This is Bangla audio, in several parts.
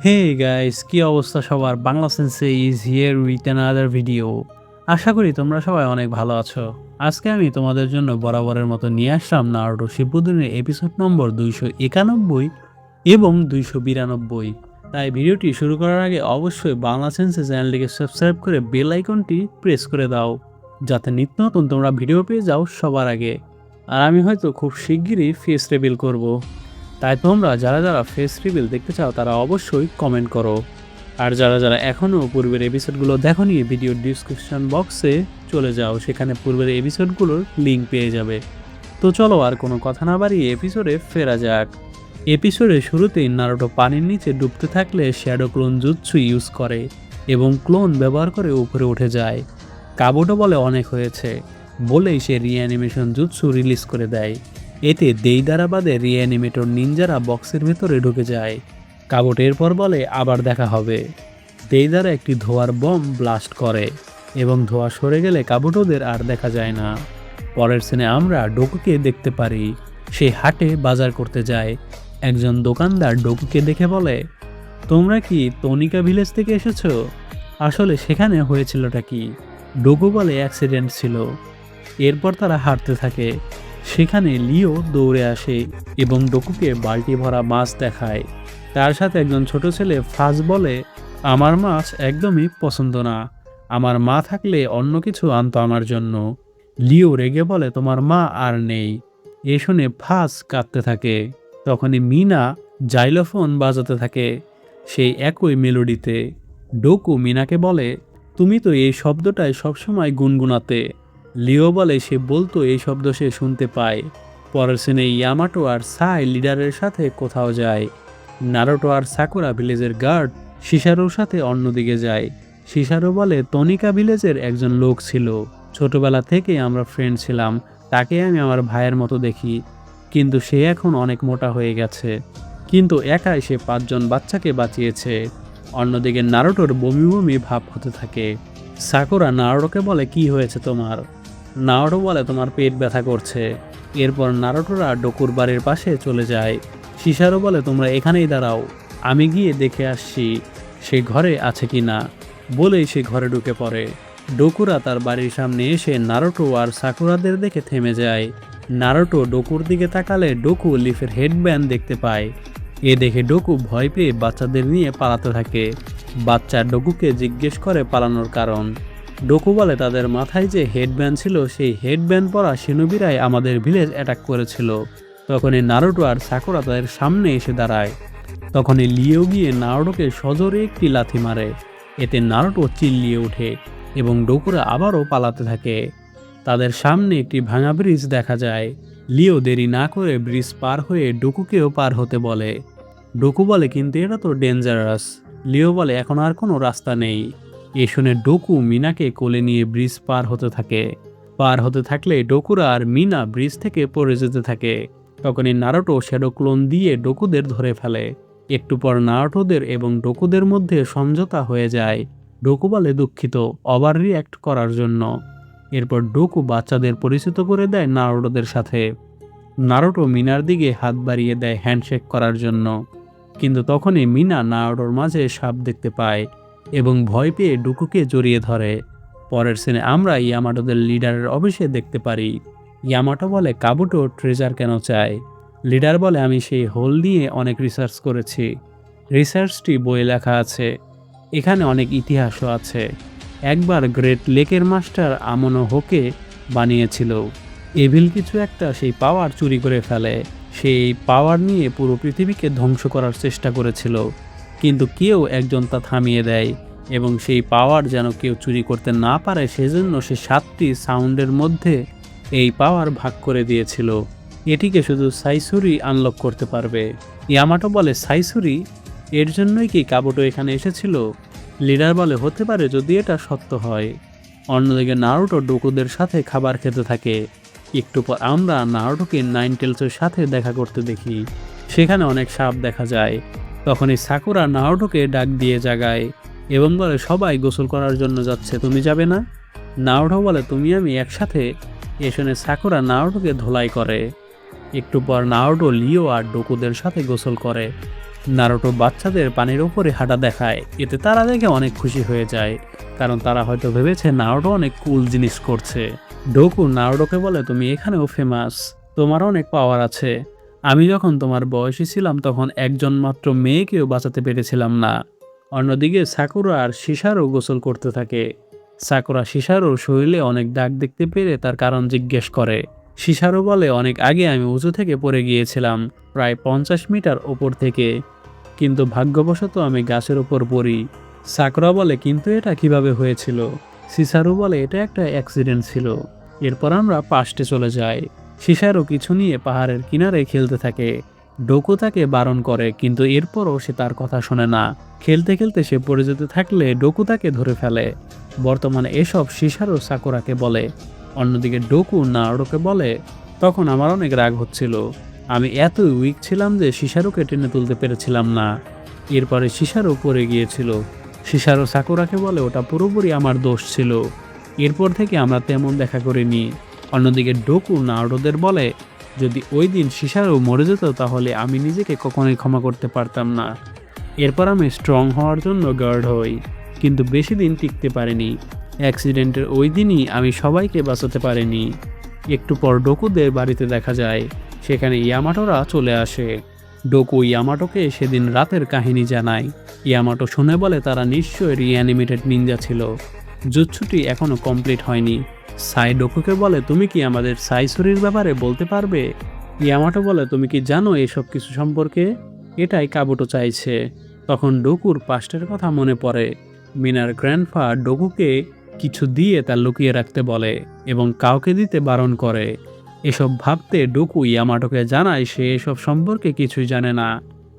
হে গাইস, কি অবস্থা সবার? Bangla sense is here with another video. আশা করি তোমরা সবাই অনেক ভালো আছো। আজকে আমি তোমাদের জন্য বরাবরের মতো নিয়ে আসলাম নারুটো শিপুডেনের এপিসোড নম্বর 291 এবং 292। তাই ভিডিওটি শুরু করার আগে অবশ্যই বাংলা সেন্সে চ্যানেলটিকে সাবস্ক্রাইব করে বেল আইকনটি প্রেস করে দাও, যাতে নিত্য নতুন তোমরা ভিডিও পেয়ে যাও সবার আগে। আর আমি হয়তো খুব শিগগিরই ফেস রিভিল করব। তাই তোমরা যারা যারা ফেস রিভিল দেখতে চাও তারা অবশ্যই কমেন্ট করো। আর যারা যারা এখনও পূর্বের এপিসোডগুলো দেখোনি, ভিডিওর ডিসক্রিপশন বক্সে চলে যাও, সেখানে পূর্বের এপিসোডগুলোর লিঙ্ক পেয়ে যাবে। তো চলো আর কোনো কথা না বাড়িয়ে এপিসোডে ফেরা যাক। এপিসোডের শুরুতেই নারুটো পানির নিচে ডুবতে থাকলে শ্যাডো ক্লোন জুৎসু ইউজ করে এবং ক্লোন ব্যবহার করে উপরে উঠে যায়। কাবুটো বলে অনেক হয়েছে, বলেই সে রিঅ্যানিমেশন জুৎসু রিলিজ করে দেয়। এতে দেইদারা বাদে রিঅ্যানিমেটর নিনজারা বক্সের ভেতরে ঢুকে যায়। কাবুট এরপর বলে আবার দেখা হবে। দেইদারা একটি ধোঁয়ার বম ব্লাস্ট করে এবং ধোঁয়া সরে গেলে কাবুটোদের আর দেখা যায় না। পরের সিনে আমরা ডোকুকে দেখতে পারি। সে হাটে বাজার করতে যায়। একজন দোকানদার ডোকুকে দেখে বলে, তোমরা কি তনিকা ভিলেজ থেকে এসেছো? আসলে সেখানে হয়েছিলটা কি? ডোকু বলে অ্যাক্সিডেন্ট ছিল। এরপর তারা হাঁটতে থাকে। সেখানে লিও দৌড়ে আসে এবং ডোকুকে বালতি ভরা মাছ দেখায়। তার সাথে একজন ছোট ছেলে ফাজ বলে, আমার মাছ একদমই পছন্দ না, আমার মা থাকলে অন্য কিছু আনতো আমার জন্য। লিও রেগে বলে, তোমার মা আর নেই। এ শুনে ফাজ কাঁদতে থাকে। তখনই মিনা জাইলোফোন বাজাতে থাকে, সেই একই মেলোডিতে। ডোকু মিনাকে বলে, তুমি তো এই শব্দটাই সবসময় গুনগুনাতে। লিও বলে সে বলতো এই শব্দ সে শুনতে পায়। পরের সিনে ইয়ামাটো আর সাই লিডারের সাথে কোথাও যায়। নারুটো আর সাকুরা ভিলেজের গার্ড শিসারোর সাথে অন্যদিকে যায়। শিসারো বলে, তনিকা ভিলেজের একজন লোক ছিল, ছোটবেলা থেকে আমরা ফ্রেন্ড ছিলাম, তাকে আমি আমার ভাইয়ের মতো দেখি, কিন্তু সে এখন অনেক মোটা হয়ে গেছে, কিন্তু একাই সে 5 জন বাচ্চাকে বাঁচিয়েছে। অন্যদিকে নারুটোর বমি বমি ভাব হতে থাকে। সাকুরা নারুটোকে বলে, কি হয়েছে তোমার? নারুটো বলে, তোমার পেট ব্যথা করছে। এরপর নারুটোরা ডোকুর বাড়ির পাশে চলে যায়। শিসারো বলে, তোমরা এখানেই দাঁড়াও, আমি গিয়ে দেখে আসছি সে ঘরে আছে কি না। বলেই সে ঘরে ঢুকে পড়ে। ডোকুরা তার বাড়ির সামনে এসে নারুটো আর সাকুরাদের দেখে থেমে যায়। নারুটো ডোকুর দিকে তাকালে ডোকু লিফের হেডব্যান্ড দেখতে পায়। এ দেখে ডোকু ভয় পেয়ে বাচ্চাদের নিয়ে পালাতে থাকে। বাচ্চা ডোকুকে জিজ্ঞেস করে পালানোর কারণ। ডোকু বলে, তাদের মাথায় যে হেডব্যান্ড ছিল সেই হেডব্যান্ড পরা শিনোবিরাই আমাদের ভিলেজ অ্যাটাক করেছিল। তখনই নারুটো আর সাকুরা তাদের সামনে এসে দাঁড়ায়। তখনই লিও গিয়ে নারুটোকে সজোরে একটি লাথি মারে। এতে নারুটো চিল্লিয়ে ওঠে এবং ডোকুরা আবারও পালাতে থাকে। তাদের সামনে একটি ভাঙা ব্রিজ দেখা যায়। লিও দেরি না করে ব্রিজ পার হয়ে ডোকুকেও পার হতে বলে। ডোকু বলে, কিন্তু এটা তো ডেঞ্জারাস। লিও বলে, এখন আর কোনো রাস্তা নেই। এ শুনে ডোকু মিনাকে কোলে নিয়ে ব্রিজ পার হতে থাকে। পার হতে থাকলে ডোকুরা আর মিনা ব্রিজ থেকে পড়ে যেতে থাকে। তখনই নারুটো শ্যাডো ক্লোন দিয়ে ডোকুদের ধরে ফেলে। একটু পর নারুটোদের এবং ডোকুদের মধ্যে সমঝোতা হয়ে যায়। ডোকু বলে, দুঃখিত ওভার রিঅ্যাক্ট করার জন্য। এরপর ডোকু বাচ্চাদের পরিচিত করে দেয় নারুটোদের সাথে। নারুটো মিনার দিকে হাত বাড়িয়ে দেয় হ্যান্ডশেক করার জন্য, কিন্তু তখনই মিনা নারুটোর মাঝে সাপ দেখতে পায় এবং ভয় পেয়ে ডোকুকে জড়িয়ে ধরে। পরের সিনে আমরা ইয়ামাটোদের লিডারের অফিসে দেখতে পারি। ইয়ামাটো বলে, কাবুটো ট্রেজার কেন চায়? লিডার বলে, আমি সেই হোল নিয়ে অনেক রিসার্চ করেছি। রিসার্চটি বইয়ে লেখা আছে, এখানে অনেক ইতিহাসও আছে। একবার গ্রেট লেকের মাস্টার আমনো হোকে বানিয়েছিল। এভিল কিছু একটা সেই পাওয়ার চুরি করে ফেলে। সেই পাওয়ার নিয়ে পুরো পৃথিবীকে ধ্বংস করার চেষ্টা করেছিল, কিন্তু কেউ একজন তা থামিয়ে দেয় এবং সেই পাওয়ার যেন কেউ চুরি করতে না পারে সেজন্য সে 7টি সাউন্ডের মধ্যে এই পাওয়ার ভাগ করে দিয়েছিল। এটিকে শুধু সাইসুরি আনলক করতে পারবে। ইয়ামাটো বলে, সাইসুরি? এর জন্যই কি কাবুটো এখানে এসেছিল? লিডার বলে, হতে পারে যদি এটা সত্য হয়। অন্যদিকে নারুটো ডোকুদের সাথে খাবার খেতে থাকে। একটু পর আমরা নারুটোকে নাইন টেলসের সাথে দেখা করতে দেখি। সেখানে অনেক সাপ দেখা যায়। তখনই সাকুরা নারুটোকে ডাক দিয়ে জাগায় এবং বলে, সবাই গোসল করার জন্য যাচ্ছে, তুমি যাবে না? নারুটো বলে, তুমি আমি একসাথে। এ শুনে সাকুরা নারুটোকে ধোলাই করে। একটু পর নারুটো লিও আর ডোকুদের সাথে গোসল করে। নারুটো বাচ্চাদের পানির ওপরে হাঁটা দেখায়, এতে তারা দেখে অনেক খুশি হয়ে যায়, কারণ তারা হয়তো ভেবেছে নারুটো অনেক কুল জিনিস করছে। ডোকু নারুটোকে বলে, তুমি এখানেও ফেমাস, তোমার অনেক পাওয়ার আছে। আমি যখন তোমার বয়সী ছিলাম তখন একজন মাত্র মেয়েকেও বাঁচাতে পেরেছিলাম না। অন্যদিকে সাকুরা আর শিসারও গোসল করতে থাকে। সাকুরা শিসারোর শরীরে অনেক দাগ দেখতে পেরে তার কারণ জিজ্ঞেস করে। শিসারো বলে, অনেক আগে আমি উঁচু থেকে পড়ে গিয়েছিলাম, প্রায় 50 মিটার ওপর থেকে, কিন্তু ভাগ্যবশত আমি গাছের ওপর পড়ি। সাকুরা বলে, কিন্তু এটা কিভাবে হয়েছিল? শিসারো বলে, এটা একটা অ্যাক্সিডেন্ট ছিল। এরপর আমরা পাস্টে চলে যাই। শিসারো কিছু নিয়ে পাহাড়ের কিনারে খেলতে থাকে। ডোকু তাকে বারণ করে, কিন্তু এরপরও সে তার কথা শোনে না। খেলতে খেলতে সে পড়ে যেতে থাকলে ডোকু তাকে ধরে ফেলে। বর্তমানে এসব শিসারো সাকুরাকে বলে। অন্যদিকে ডোকু নারুটোকে বলে, তখন আমার অনেক রাগ হচ্ছিল, আমি এত উইক ছিলাম যে শিসারোকে টেনে তুলতে পেরেছিলাম না। এরপরে শিসারো পড়ে গিয়েছিল। শিসারো সাকুরাকে বলে, ওটা পুরোপুরি আমার দোষ ছিল, এরপর থেকে আমরা তেমন দেখা করিনি। অন্যদিকে ডোকু নারুটোদের বলে, যদি ওই দিন শিসারো মরে যেত তাহলে আমি নিজেকে কখনোই ক্ষমা করতে পারতাম না। এরপর আমি স্ট্রং হওয়ার জন্য গার্ড হই, কিন্তু বেশি দিন টিকতে পারিনি। অ্যাক্সিডেন্টের ওই দিনই আমি সবাইকে বাঁচাতে পারিনি। একটু পর ডোকুদের বাড়িতে দেখা যায়, সেখানে ইয়ামাটোরা চলে আসে। ডোকু ইয়ামাটোকে সেদিন রাতের কাহিনী জানায়। ইয়ামাটো শুনে বলে, তারা নিশ্চয়ই রিঅ্যানিমেটেড নিনজা ছিল, জুৎসুটি এখনও কমপ্লিট হয়নি। সাই ডোকুকে বলে, তুমি কি আমাদের সাইসুরির ব্যাপারে বলতে পারবে? ইয়ামাটো বলে, তুমি কি জানো এসব কিছু সম্পর্কে? এটাই কাবুটো চাইছে। তখন ডোকুর পাস্টের কথা মনে পড়ে। মিনার গ্র্যান্ডফা ডোকুকে কিছু দিয়ে তা লুকিয়ে রাখতে বলে এবং কাউকে দিতে বারণ করে। এসব ভাবতে ডোকু ইয়ামাটোকে জানায় সে এসব সম্পর্কে কিছুই জানে না।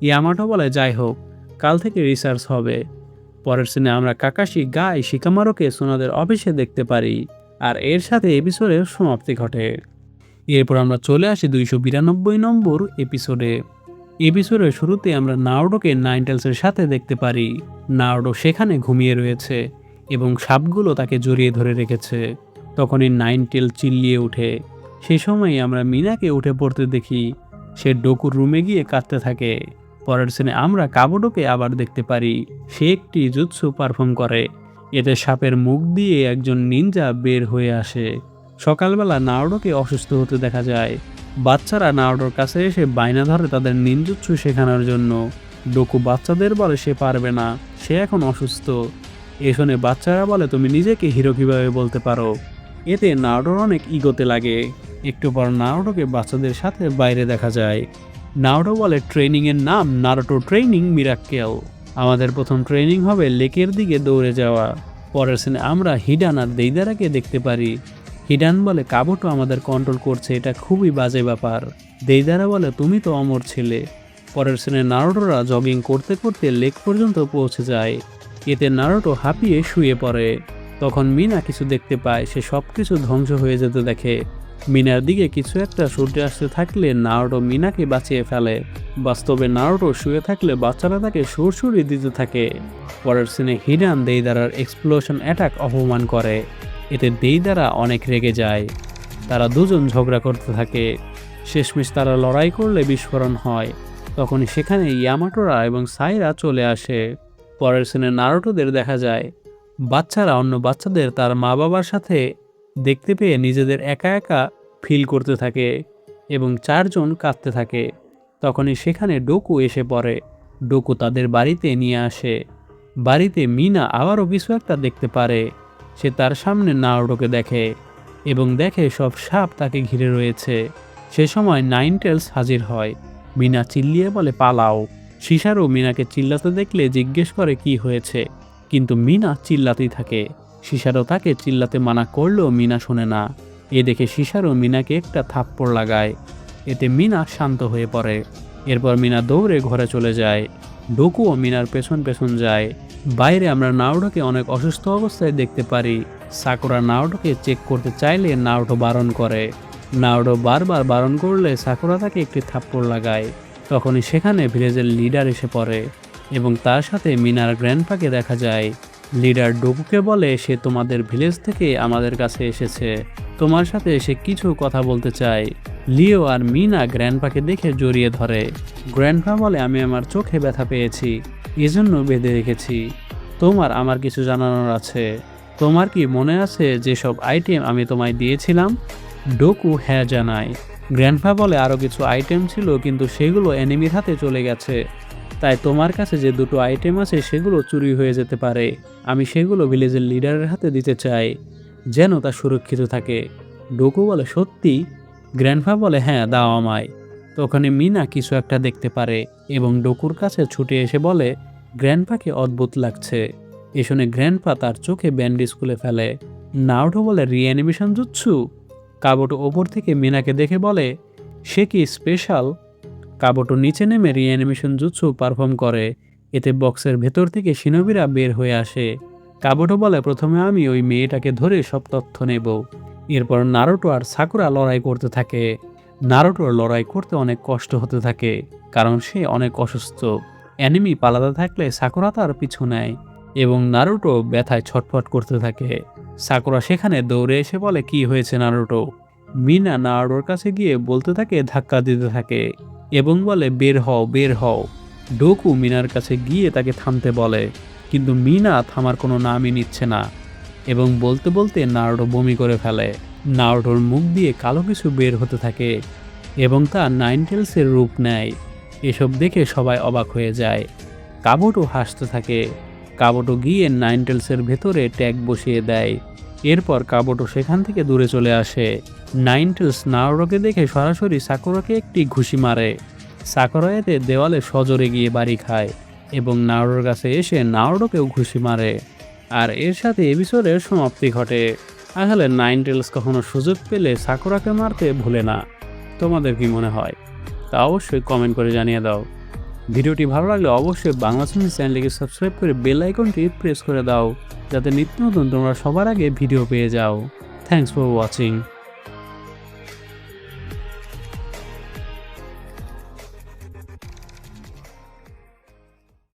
ইয়ামাটো বলে, যাই হোক, কাল থেকে রিসার্চ হবে। পরের সিনে আমরা কাকাশি গাই শিকামারোকে সোনাদের অফিসে দেখতে পারি, আর এর সাথে এপিসোডের সমাপ্তি ঘটে। এরপর আমরা চলে আসি 292 নম্বর এপিসোডে। এপিসোডের শুরুতে আমরা নারুটোকে নাইনটেলসের সাথে দেখতে পারি। নারুটো সেখানে ঘুমিয়ে রয়েছে এবং সাপগুলো তাকে জড়িয়ে ধরে রেখেছে। তখনই নাইনটেল চিল্লিয়ে ওঠে। সেই সময়ই আমরা মিনাকে উঠে পড়তে দেখি। সে ডোকুর রুমে গিয়ে কাঁদতে থাকে। পরের সিনে আমরা কাবুটোকে আবার দেখতে পারি। সে একটি জুৎসু পারফর্ম করে, এতে সাপের মুখ দিয়ে একজন নিনজা বের হয়ে আসে। সকালবেলা নারুটোকে অসুস্থ হতে দেখা যায়। বাচ্চারা নারুটোর কাছে এসে বায়না ধরে তাদের নিনজুৎসু শেখানোর জন্য। ডোকু বাচ্চাদের বলে সে পারবে না, সে এখন অসুস্থ। এ শুনে বাচ্চারা বলে, তুমি নিজেকে হিরো কিভাবে বলতে পারো? এতে নারুটোর অনেক ইগোতে লাগে। একটু পর নারুটোকে বাচ্চাদের সাথে বাইরে দেখা যায়। নারুটো বলে, ট্রেনিংয়ের নাম নারুটো ট্রেনিং মিরাক্কেল। আমাদের প্রথম ট্রেনিং হবে লেকের দিকে দৌড়ে যাওয়া। পরের সিনে আমরা হিডান আর দেইদারাকে দেখতে পারি। হিডান বলে, কাবুটো আমাদের কন্ট্রোল করছে, এটা খুবই বাজে ব্যাপার। দেইদারা বলে, তুমি তো অমর ছিলে। পরের সিনে নারুটোরা জগিং করতে করতে লেক পর্যন্ত পৌঁছে যায়। এতে নারুটো হাঁপিয়ে শুয়ে পড়ে। তখন মিনা কিছু দেখতে পায়, সে সব কিছু ধ্বংস হয়ে যেতে দেখে। মিনার দিকে কিছু একটা ছুটে আসতে থাকলে নারুটো মিনাকে বাঁচিয়ে ফেলে। বাস্তবে নারুটো শুয়ে থাকলে বাচ্চারা তাকে সুরসুরি দিতে থাকে। পরের সিনে হিডান দেইদারার এক্সপ্লোশন অ্যাটাক অপমান করে। এতে দেইদারা অনেক রেগে যায়। তারা দুজন ঝগড়া করতে থাকে। শেষমেশ তারা লড়াই করলে বিস্ফোরণ হয়। তখনই সেখানে ইয়ামাটোরা এবং সাইরা চলে আসে। পরের সিনে নারুটোদের দেখা যায়। বাচ্চারা অন্য বাচ্চাদের তার মা বাবার সাথে দেখতে পেয়ে নিজেদের একা একা ফিল করতে থাকে এবং চারজন কাঁদতে থাকে। তখনই সেখানে ডোকু এসে পড়ে। ডোকু তাদের বাড়িতে নিয়ে আসে। বাড়িতে মিনা আবারও কিছু একটা দেখতে পারে। সে তার সামনে নারুটোকে দেখে এবং দেখে সব সাপ তাকে ঘিরে রয়েছে। সে সময় নাইনটেলস হাজির হয়। মিনা চিল্লিয়ে বলে, পালাও। শিসারও মিনাকে চিল্লাতে দেখলে জিজ্ঞেস করে কি হয়েছে, কিন্তু মিনা চিল্লাতেই থাকে। শিসারও তাকে চিল্লাতে মানা করলেও মিনা শোনে না। এ দেখে শিসারও মিনাকে একটা থাপ্পড় লাগায়। এতে মিনা শান্ত হয়ে পড়ে। এরপর মিনা দৌড়ে ঘরে চলে যায়। ডোকুও মিনার পেছন পেছন যায়। বাইরে আমরা নারুটোকে অনেক অসুস্থ অবস্থায় দেখতে পারি। সাকুরা নারুটোকে চেক করতে চাইলে নারুটো বারণ করে। নারুটো বারবার বারণ করলে সাকুরা তাকে একটি থাপ্পড় লাগায়। তখনই সেখানে ভিলেজের লিডার এসে পড়ে এবং তার সাথে মিনার গ্র্যান্ডপাকে দেখা যায়। লিডার ডোকুকে বলে, সে তোমাদের ভিলেজ থেকে আমাদের কাছে এসেছে, তোমার সাথে সে কিছু কথা বলতে চায়। লিও আর মিনা গ্র্যান্ডপাকে দেখে জড়িয়ে ধরে। গ্র্যান্ডপা বলে, আমি আমার চোখে ব্যথা পেয়েছি, এজন্য বেঁধে রেখেছি। তোমার আমার কিছু জানানোর আছে। তোমার কি মনে আছে যেসব আইটেম আমি তোমায় দিয়েছিলাম? ডোকু হ্যাঁ জানায়। গ্র্যান্ডপা বলে, আরও কিছু আইটেম ছিল কিন্তু সেগুলো এনিমির হাতে চলে গেছে। তাই তোমার কাছে যে দুটো আইটেম আছে সেগুলো চুরি হয়ে যেতে পারে। আমি সেগুলো ভিলেজের লিডারের হাতে দিতে চাই, যেন তা সুরক্ষিত থাকে। ডোকু বলে, সত্যি? গ্র্যান্ডপা বলে, হ্যাঁ দাও আমায়। তখনই মিনা কিছু একটা দেখতে পারে এবং ডোকুর কাছে ছুটে এসে বলে, গ্র্যান্ডপাকে অদ্ভুত লাগছে। এ শুনে গ্র্যান্ডপা তার চোখে ব্যান্ডেজ খুলে ফেলে। নারুটো বলে, রিঅ্যানিমেশন জুৎসু? কাবুটো ওপর থেকে মিনাকে দেখে বলে, সে কি স্পেশাল? কাবুটো নিচে নেমে রিঅ্যানিমেশন জুৎসু পারফর্ম করে। এতে বক্সের ভেতর থেকে শিনোবিরা বের হয়ে আসে। কাবুটো বলে, প্রথমে আমি ওই মেয়েটাকে ধরে সব তথ্য নেব। এরপর নারুটো আর সাকুরা লড়াই করতে থাকে। নারুটোর লড়াই করতে অনেক কষ্ট হতে থাকে, কারণ সে অনেক অসুস্থ। অ্যানিমি পালাতে থাকলে সাকুরা তার পিছু নেয় এবং নারুটো ব্যথায় ছটফট করতে থাকে। সাকুরা সেখানে দৌড়ে এসে বলে, কি হয়েছে নারুটো? মিনা নারুটোর কাছে গিয়ে বলতে থাকে, ধাক্কা দিতে থাকে এবং বলে, বের হও বের হও। ডোকু মিনার কাছে গিয়ে তাকে থামতে বলে, কিন্তু মিনা থামার কোনো নামই নিচ্ছে না এবং বলতে বলতে নারুটো বমি করে ফেলে। নারুটোর মুখ দিয়ে কালো কিছু বের হতে থাকে এবং তা নাইনটেলসের রূপ নেয়। এসব দেখে সবাই অবাক হয়ে যায়। কাবুটো হাসতে থাকে। কাবুটো গিয়ে নাইনটেলসের ভেতরে ট্যাগ বসিয়ে দেয়। এরপর কাবুটো সেখান থেকে দূরে চলে আসে। নাইনটেলস নারুটোকে দেখে সরাসরি সাকুরাকে একটি ঘুষি মারে। সাকুরা এতে দেওয়ালে সজোরে গিয়ে বাড়ি খায় এবং নারুটোর কাছে এসে নারুটোকেও ঘুষি মারে। আর এর সাথে এপিসোডের সমাপ্তি ঘটে। আসলে নাইনটেলস কখনো সুযোগ পেলে সাকুরাকে মারতে ভুলে না। তোমাদের কি মনে হয় তা অবশ্যই কমেন্ট করে জানিয়ে দাও। ভিডিওটি ভালো লাগলে অবশ্যই বাংলা সিনেমা চ্যানেলটিকে সাবস্ক্রাইব করে বেল আইকনটি প্রেস করে দাও, যাতে নিত্য নতুন তোমরা সবার আগে ভিডিও পেয়ে যাও। Thanks for watching.